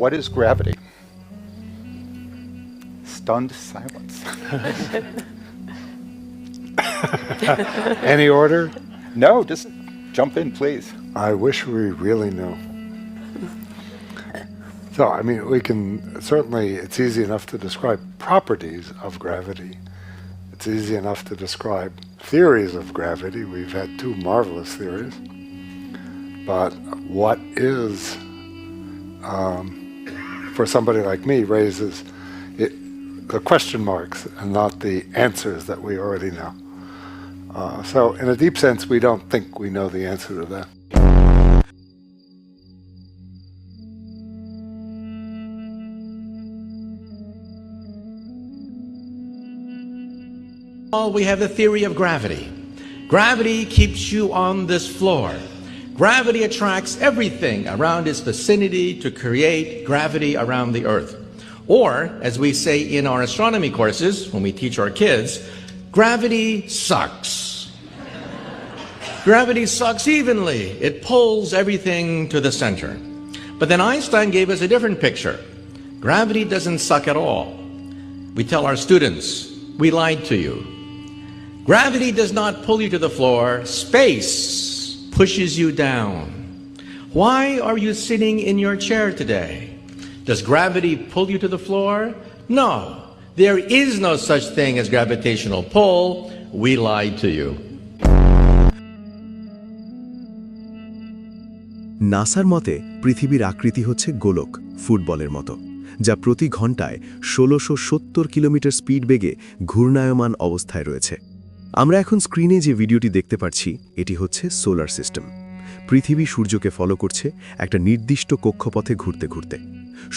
What is gravity? Stunned silence. Any order? No, just jump in, please. I wish we really knew. So, I mean, we can certainly, it's easy enough to describe properties of gravity. It's easy enough to describe theories of gravity. We've had two marvelous theories. But what is, for somebody like me, raises the question marks and not the answers that we already know. So in a deep sense, we don't think we know the answer to that. We have the theory of gravity. Gravity keeps you on this floor. Gravity attracts everything around its vicinity to create gravity around the Earth. Or, as we say in our astronomy courses, when we teach our kids, gravity sucks. Gravity sucks evenly. It pulls everything to the center. But then Einstein gave us a different picture. Gravity doesn't suck at all. We tell our students, we lied to you. Gravity does not pull you to the floor. Space pushes you down. Why are you sitting in your chair today? Does gravity pull you to the floor? No. There is no such thing as gravitational pull. We lied to you. নাসার মতে পৃথিবীর আকৃতি হচ্ছে গোলক, ফুটবলের মতো, যা প্রতি ঘন্টায় ১৬৭০ কিলোমিটার স্পিড বেগে ঘূর্ণায়মান অবস্থায় রয়েছে। আমরা এখন স্ক্রিনে যে ভিডিওটি দেখতে পাচ্ছি, এটি হচ্ছে সোলার সিস্টেম। পৃথিবী সূর্যকে ফলো করছে একটা নির্দিষ্ট কক্ষপথে ঘুরতে ঘুরতে।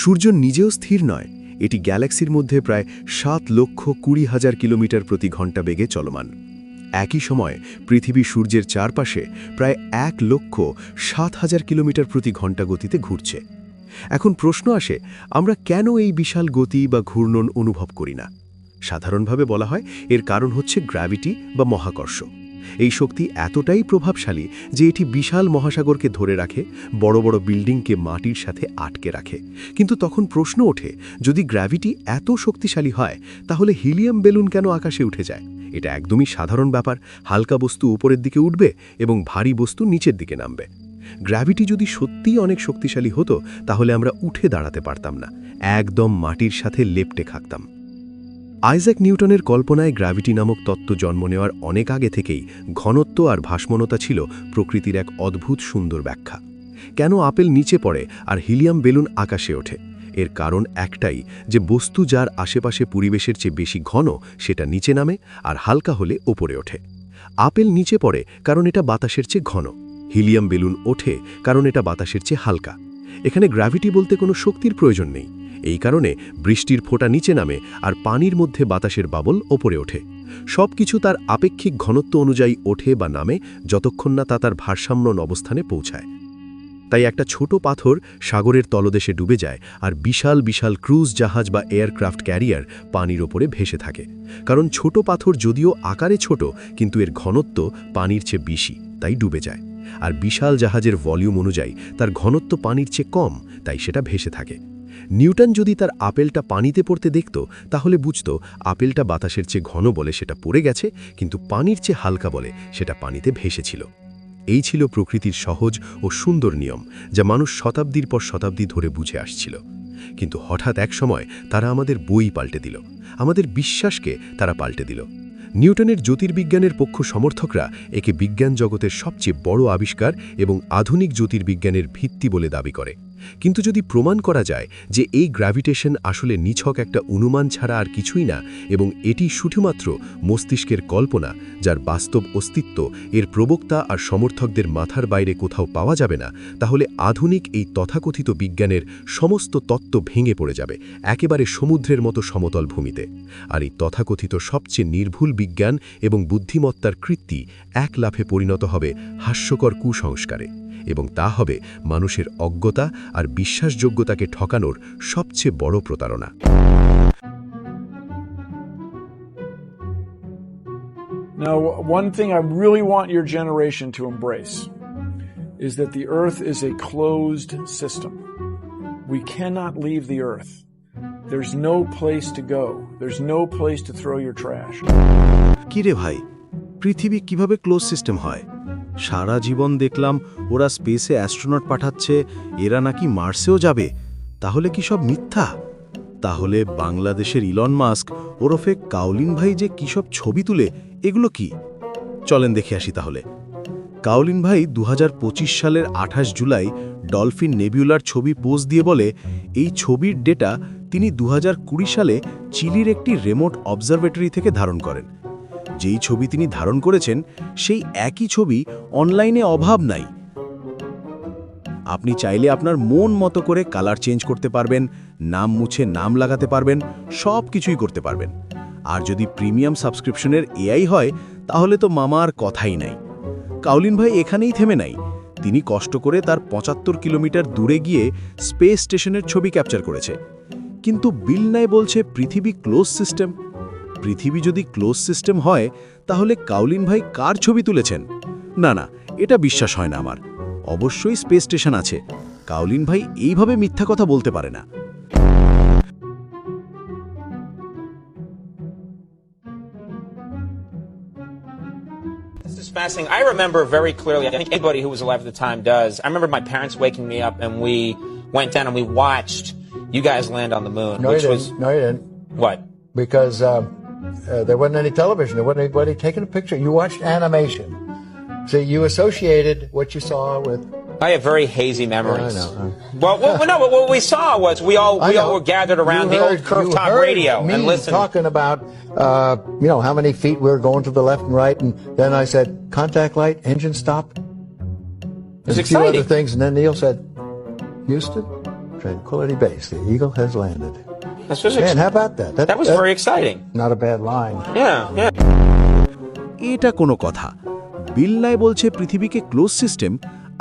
সূর্য নিজেও স্থির নয়, এটি গ্যালাক্সির মধ্যে প্রায় ৭,২০,০০০ কিলোমিটার প্রতি ঘন্টা বেগে চলমান। একই সময় পৃথিবী সূর্যের চারপাশে প্রায় ১,০৭,০০০ কিলোমিটার প্রতি ঘন্টা গতিতে ঘুরছে। এখন প্রশ্ন আসে, আমরা কেন এই বিশাল গতি বা ঘূর্ণন অনুভব করি না? সাধারণভাবে বলা হয় এর কারণ হচ্ছে গ্র্যাভিটি বা মহাকর্ষ। এই শক্তি এতটাই প্রভাবশালী যে এটি বিশাল মহাসাগরকে ধরে রাখে, বড় বড় বিল্ডিংকে মাটির সাথে আটকে রাখে। কিন্তু তখন প্রশ্ন ওঠে, যদি গ্র্যাভিটি এত শক্তিশালী হয়, তাহলে হিলিয়াম বেলুন কেন আকাশে উঠে যায়? এটা একদমই সাধারণ ব্যাপার। হালকা বস্তু উপরের দিকে উঠবে এবং ভারী বস্তু নিচের দিকে নামবে। গ্র্যাভিটি যদি সত্যিই অনেক শক্তিশালী হতো, তাহলে আমরা উঠে দাঁড়াতে পারতাম না, একদম মাটির সাথে লেপ্টে থাকতাম। আইজ্যাক নিউটনের কল্পনায় গ্র্যাভিটি নামক তত্ত্ব জন্ম নেওয়ার অনেক আগে থেকেই ঘনত্ব আর ভাসমানতা ছিল প্রকৃতির এক অদ্ভুত সুন্দর ব্যাখ্যা। কেন আপেল নিচে পড়ে আর হিলিয়াম বেলুন আকাশে ওঠে? এর কারণ একটাই, যে বস্তু যার আশেপাশে পরিবেশের চেয়ে বেশি ঘন সেটা নিচে নামে, আর হালকা হলে ওপরে ওঠে। আপেল নিচে পড়ে কারণ এটা বাতাসের চেয়ে ঘন, হিলিয়াম বেলুন ওঠে কারণ এটা বাতাসের চেয়ে হালকা। এখানে গ্র্যাভিটি বলতে কোনো শক্তির প্রয়োজন নেই। এই কারণে বৃষ্টির ফোঁটা নিচে নামে আর পানির মধ্যে বাতাসের বাবল ওপরে ওঠে। সব কিছু তার আপেক্ষিক ঘনত্ব অনুযায়ী ওঠে বা নামে, যতক্ষণ না তা তার ভারসাম্য অবস্থানে পৌঁছায়। তাই একটা ছোট পাথর সাগরের তলদেশে ডুবে যায়, আর বিশাল বিশাল ক্রুজ জাহাজ বা এয়ারক্রাফট ক্যারিয়ার পানির ওপরে ভেসে থাকে। কারণ ছোট পাথর যদিও আকারে ছোট, কিন্তু এর ঘনত্ব পানির চেয়ে বেশি, তাই ডুবে যায়। আর বিশাল জাহাজের ভলিউম অনুযায়ী তার ঘনত্ব পানির চেয়ে কম, তাই সেটা ভেসে থাকে। নিউটন যদি তার আপেলটা পানিতে পড়তে দেখত, তাহলে বুঝত আপেলটা বাতাসের চেয়ে ঘন বলে সেটা পড়ে গেছে, কিন্তু পানির চেয়ে হালকা বলে সেটা পানিতে ভেসেছিল। এই ছিল প্রকৃতির সহজ ও সুন্দর নিয়ম, যা মানুষ শতাব্দীর পর শতাব্দী ধরে বুঝে আসছিল। কিন্তু হঠাৎ এক সময় তারা আমাদের বই পাল্টে দিল, আমাদের বিশ্বাসকে তারা পাল্টে দিল। নিউটনের জ্যোতির্বিজ্ঞানের পক্ষ সমর্থকরা একে বিজ্ঞান জগতের সবচেয়ে বড় আবিষ্কার এবং আধুনিক জ্যোতির্বিজ্ঞানের ভিত্তি বলে দাবি করে। কিন্তু যদি প্রমাণ করা যায় যে এই গ্র্যাভিটেশন আসলে নিছক একটা অনুমান ছাড়া আর কিছুই না, এবং এটি শুধুমাত্র মস্তিষ্কের কল্পনা, যার বাস্তব অস্তিত্ব এর প্রবক্তা আর সমর্থকদের মাথার বাইরে কোথাও পাওয়া যাবে না, তাহলে আধুনিক এই তথাকথিত বিজ্ঞানের সমস্ত তত্ত্ব ভেঙে পড়ে যাবে একেবারে সমুদ্রের মতো সমতল ভূমিতে। আর এই তথাকথিত সবচেয়ে নির্ভুল বিজ্ঞান এবং বুদ্ধিমত্তার কৃত্তি এক লাফে পরিণত হবে হাস্যকর কুসংস্কারে, এবং তা হবে মানুষের অজ্ঞতা আর বিশ্বাসযোগ্যতাকে ঠকানোর সবচেয়ে বড় প্রতারণা। Now, one thing I really want your generation to embrace is that the Earth is a closed system. We cannot leave the earth. There's no place to go. There's no place to throw your trash. কিরে ভাই, পৃথিবী কিভাবে close system হয়? সারা জীবন দেখলাম ওরা স্পেসে astronaut পাঠাচ্ছে, এরা নাকি মার্সেও যাবে। তাহলে কি সব মিথ্যা? তাহলে বাংলাদেশের ইলন মাস্ক ওরফে কাউলিন ভাই যে কি সব ছবি তুলে, এগুলো কি? চলেন দেখে আসি তাহলে। কাউলিন ভাই 2025 সালের 28 জুলাই ডলফিন নেবিউলার ছবি পোজ দিয়ে বলে, এই ছবির ডেটা তিনি 2020 সালে চিলির একটি রিমোট অবজারভেটরি থেকে ধারণ করেন। যেই ছবি তিনি ধারণ করেছেন সেই একই ছবি অনলাইনে অভাব নাই। আপনি চাইলে আপনার মন মতো করে কালার চেঞ্জ করতে পারবেন, নাম মুছে নাম লাগাতে পারবেন, সব কিছুই করতে পারবেন। আর যদি প্রিমিয়াম সাবস্ক্রিপশনের এআই হয় তাহলে তো মামার কথাই নাই। কাউলিন ভাই এখানেই থেমে নাই, তিনি কষ্ট করে তার 75 কিলোমিটার দূরে গিয়ে স্পেস স্টেশনের ছবি ক্যাপচার করেছে। কিন্তু বিল নাই বলছে পৃথিবী ক্লোজ সিস্টেম। পৃথিবী যদি ক্লোজ সিস্টেম হয় তাহলে কাউলিন ভাই কার ছবি তুলেছেন? না না, এটা বিশ্বাস হয় না আমার। অবশ্যই স্পেস স্টেশন আছে। কাউলিন ভাই এইভাবে মিথ্যা কথা বলতে পারে না। This is fascinating. I remember very clearly, I think anybody who was alive at the time does. I remember my parents waking me up and we went down and we watched you guys land on the moon, No, which you was didn't. No, you didn't. what? Because there wasn't any television. There wasn't anybody taking a picture. You watched animation. So you associated what you saw with. I have very hazy memories. I know. Well, no, but what we saw was we all were gathered around the old curved you top heard radio me and listened. talking about, how many feet we were going to the left and right, and then I said, contact light, engine stop. was And a few other exciting. things, and then Neil said, Houston, Tranquility Base, the Eagle has landed. This was Man, how about that? that was very exciting. Not a bad line. Yeah. এটা কোনো কথা? বিল নাই বলছে পৃথিবীকে close system,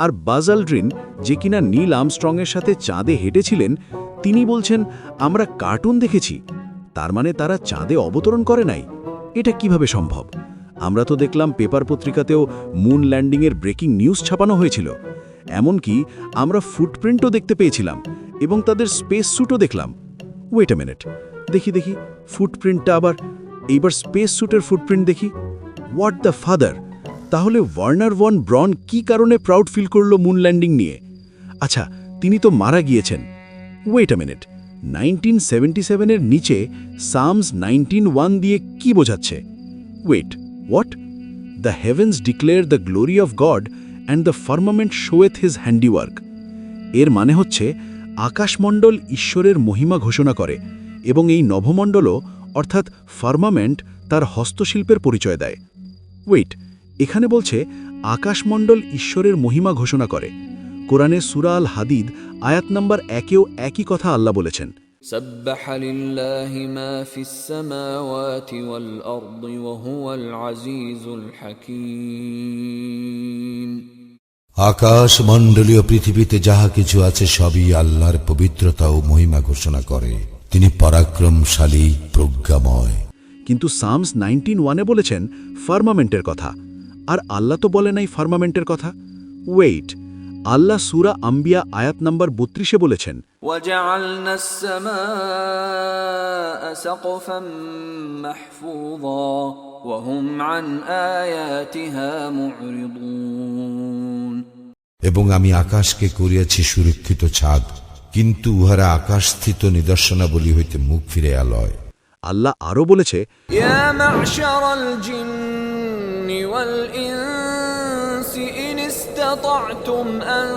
আর বাজ অ্যালড্রিন, যে কিনা নীল আর্মস্ট্রংয়ের সাথে চাঁদে হেঁটেছিলেন, তিনি বলছেন আমরা কার্টুন দেখেছি। তার মানে তারা চাঁদে অবতরণ করে নাই। এটা কিভাবে সম্ভব? আমরা তো দেখলাম পেপার পত্রিকাতেও মুন ল্যান্ডিংয়ের ব্রেকিং নিউজ ছাপানো হয়েছিল। এমনকি আমরা ফুটপ্রিন্টও দেখতে পেয়েছিলাম এবং তাদের স্পেস স্যুটও দেখলাম। ওয়েট আ মিনিট, দেখি ফুটপ্রিন্টটা আবার। এইবার স্পেস স্যুটের ফুটপ্রিন্ট দেখি। What the father! তাহলে ওয়ার্নার ভন ব্রন কি কারণে প্রাউড ফিল করল মুন ল্যান্ডিং নিয়ে? আচ্ছা, তিনি তো মারা গিয়েছেন। ওয়েট আ মিনিট, 1977-এর নিচে সামস 19:1 দিয়ে কি বোঝাচ্ছে? Wait, what? The heavens declare the glory of God and the firmament showeth his handiwork. এর মানে হচ্ছে আকাশমণ্ডল ঈশ্বরের মহিমা ঘোষণা করে এবং এই নভমণ্ডলও অর্থাৎ ফার্মামেন্ট তার হস্তশিল্পের পরিচয় দেয়। ওয়েট, এখানে বলছে আকাশমণ্ডল ঈশ্বরের মহিমা ঘোষণা করে। কোরআনে সূরা আল হাদিদ আয়াত নাম্বার 1-এও একই কথা আল্লাহ বলেছেন। سبح لله ما في السماوات والأرض وهو العزيز الحكيم। আকাশ মণ্ডলীয় পৃথিবীতে যাহা কিছু আছে সবই আল্লাহর পবিত্রতা ও মহিমা ঘোষণা করে। তিনি পরাক্রমশালী, প্রজ্ঞাময়। কিন্তু সামস 19:1-এ বলেছেন ফার্মামেন্টের কথা, আর আল্লাহ তো বলে নাই ফার্মামেন্টের কথা। ওয়েট, আল্লাহ সূরা আম্বিয়া আয়াত নাম্বার 32-এ বলেছেন وجعلنا السماء سقفا محفوظا وهم عن آياتها معرضون। এবং আমি আকাশকে করিয়াছি সুরক্ষিত ছাদ, কিন্তু উহারা আকাশস্থিত নিদর্শনাবলী হইতে মুখ ফিরে আলয়। আল্লাহ আরও বলেছে يا معشر الجن والإنس إن استطعتم أن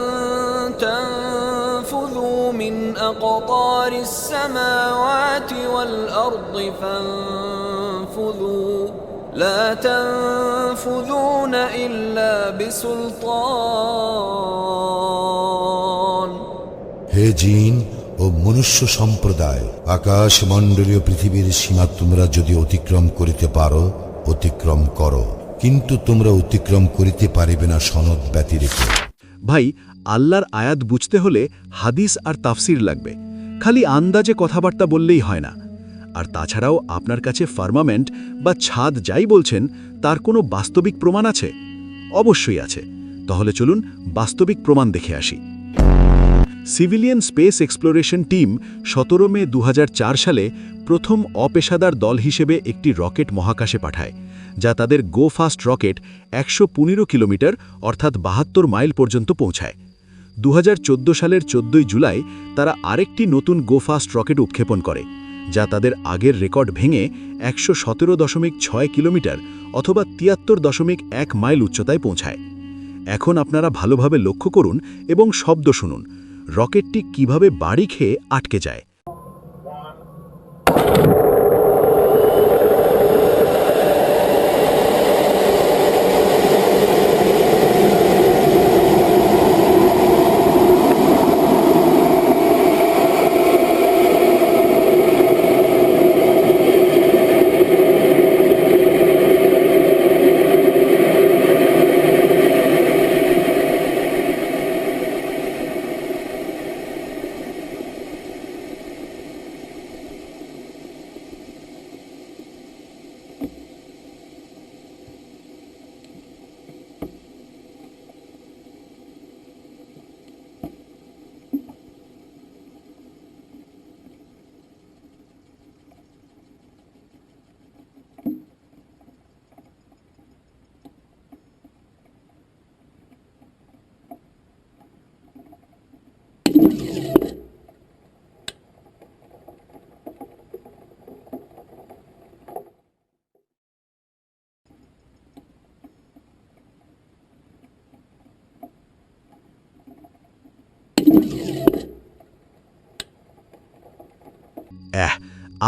تنفذوا من أقطار السماوات والأرض فانفذوا لا تنفذون إلا بسلطان। হে জিন ও মনুষ্য সম্প্রদায়, আকাশ মণ্ডলীয় পৃথিবীর সীমা তোমরা যদি অতিক্রম করিতে পারো, অতিক্রম করো, কিন্তু তোমরা অতিক্রম করিতে পারিবে না সনদ ব্যতিরেকে। ভাই, আল্লাহর আয়াত বুঝতে হলে হাদিস আর তাফসির লাগবে। খালি আন্দাজে কথাবার্তা বললেই হয় না। আর তাছাড়াও আপনার কাছে ফার্মামেন্ট বা ছাদ যাই বলছেন তার কোনো বাস্তবিক প্রমাণ আছে? অবশ্যই আছে। তাহলে চলুন বাস্তবিক প্রমাণ দেখে আসি। সিভিলিয়ান স্পেস এক্সপ্লোরেশন টিম 17 মে 2004 সালে প্রথম অপেশাদার দল হিসেবে একটি রকেট মহাকাশে পাঠায়, যা তাদের গো ফাস্ট রকেট 115 কিলোমিটার অর্থাৎ 72 মাইল পর্যন্ত পৌঁছায়। 2014 সালের 14 জুলাই তারা আরেকটি নতুন গো ফাস্ট রকেট উৎক্ষেপণ করে, যা তাদের আগের রেকর্ড ভেঙে 117.6 কিলোমিটার অথবা 73.1 মাইল উচ্চতায় পৌঁছায়। এখন আপনারা ভালোভাবে লক্ষ্য করুন এবং শব্দ শুনুন, রকেটটি কিভাবে বাড়ি খেয়ে আটকে যায়।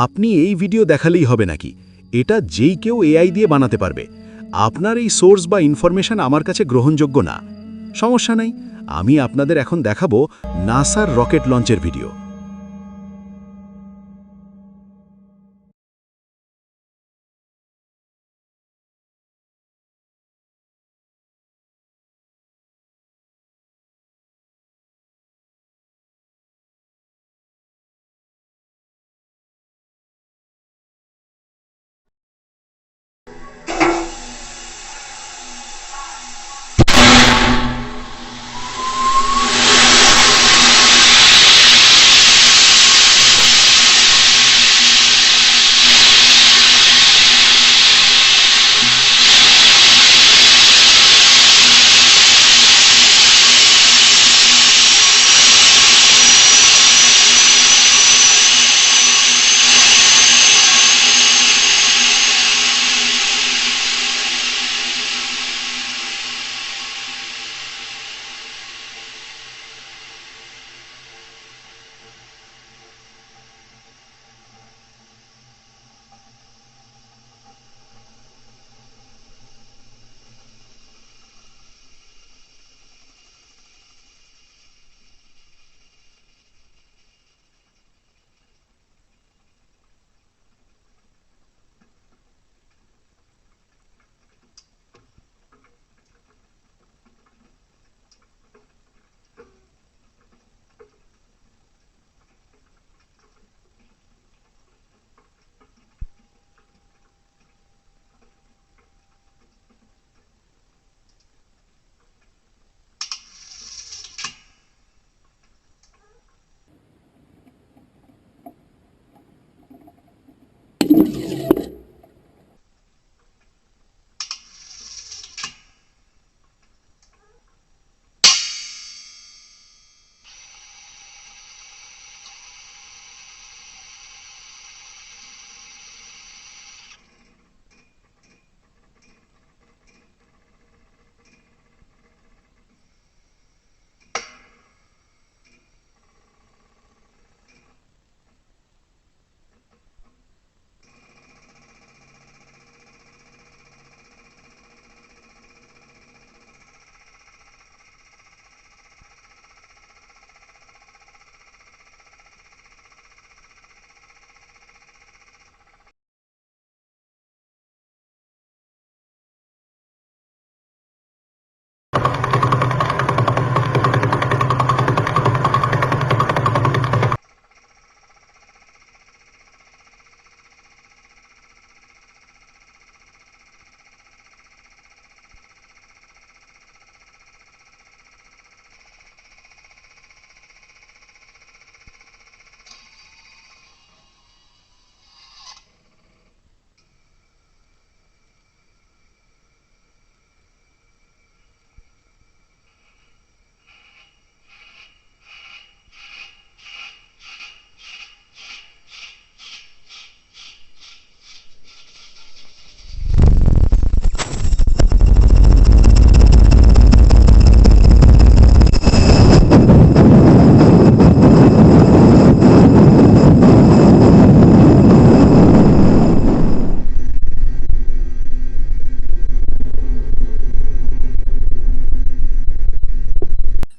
আপনি এই ভিডিও দেখালেই হবে নাকি? এটা যেই কেউ এআই দিয়ে বানাতে পারবে। আপনার এই সোর্স বা ইনফরমেশন আমার কাছে গ্রহণযোগ্য না। সমস্যা নাই, আমি আপনাদের এখন দেখাবো নাসার রকেট লঞ্চের ভিডিও।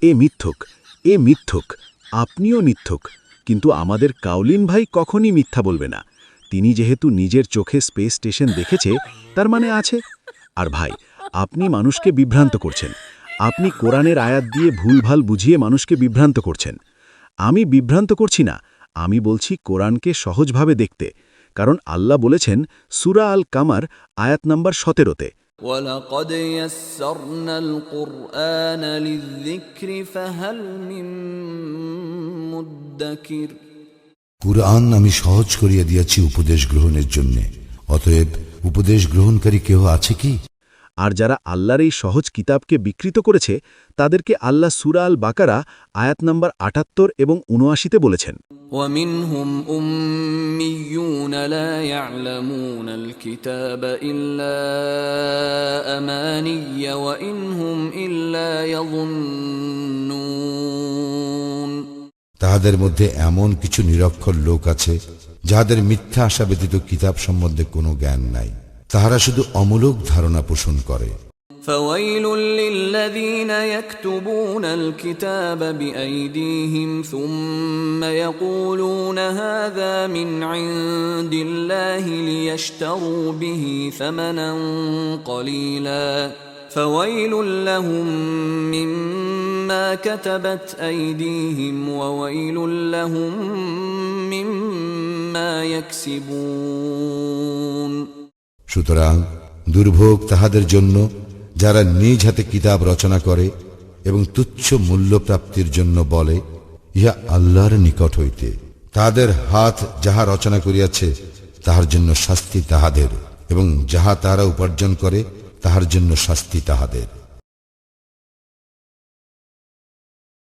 এ মিথ্যুক, আপনিও মিথ্যুক, কিন্তু আমাদের কাউলিন ভাই কখনই মিথ্যা বলবে না। তিনি যেহেতু নিজের চোখে স্পেস স্টেশন দেখেছে, তার মানে আছে। আর ভাই, আপনি মানুষকে বিভ্রান্ত করছেন। আপনি কোরআনের আয়াত দিয়ে ভুলভাল বুঝিয়ে মানুষকে বিভ্রান্ত করছেন। আমি বিভ্রান্ত করছি না, আমি বলছি কোরআনকে সহজভাবে দেখতে, কারণ আল্লাহ বলেছেন সূরা আল কামার আয়াত নাম্বার 17-তে, وَلَقَدْ يَسَّرْنَا الْقُرْآنَ لِلذِّكْرِ فَهَلْ مِن مُّدَّكِرٍ। কুরআন আমি সহজ করিয়া দিয়েছি উপদেশ গ্রহণের জন্য, অতএব উপদেশ গ্রহণকারী কেহ আছে কি? আর যারা আল্লাহর এই সহজ কিতাবকে বিকৃত করেছে, তাদেরকে আল্লাহ সূরা আল বাকারা আয়াত নাম্বার 78 এবং 79-তে বলেছেন, وَمِنْهُمْ أُمِّيُّونَ لَا يَعْلَمُونَ الْكِتَابَ إِلَّا أَمَانِيَّ وَإِنْ هُمْ إِلَّا يَظُنُّونَ। তাহাদের মধ্যে এমন কিছু নিরক্ষর লোক আছে যাহাদের মিথ্যা আশা ব্যতীত কিতাব সম্বন্ধে কোনো জ্ঞান নাই, তাহারা শুধু অমূলক ধারণা পোষণ করে। فَوَيْلٌ لِّلَّذِينَ يَكْتُبُونَ الْكِتَابَ بِأَيْدِيهِمْ ثُمَّ يَقُولُونَ هَذَا مِنْ عِندِ اللَّهِ لِيَشْتَرُوا بِهِ ثَمَنًا قَلِيلًا فَوَيْلٌ لَّهُم مِّمَّا كَتَبَتْ أَيْدِيهِمْ وَوَيْلٌ لَّهُم مِّمَّا يَكْسِبُونَ। সুতরাং দুর্ভোগ তাহাদের জন্য যারা নিজ হাতে কিতাব রচনা করে এবং তুচ্ছ মূল্য প্রাপ্তির জন্য বলে, ইহা আল্লাহর নিকট হইতে। তাহাদের হাত যাহা রচনা করিয়াছে তাহার জন্য শাস্তি তাহাদের, এবং যাহা তাহারা উপার্জন করে তাহার জন্য শাস্তি তাহাদের।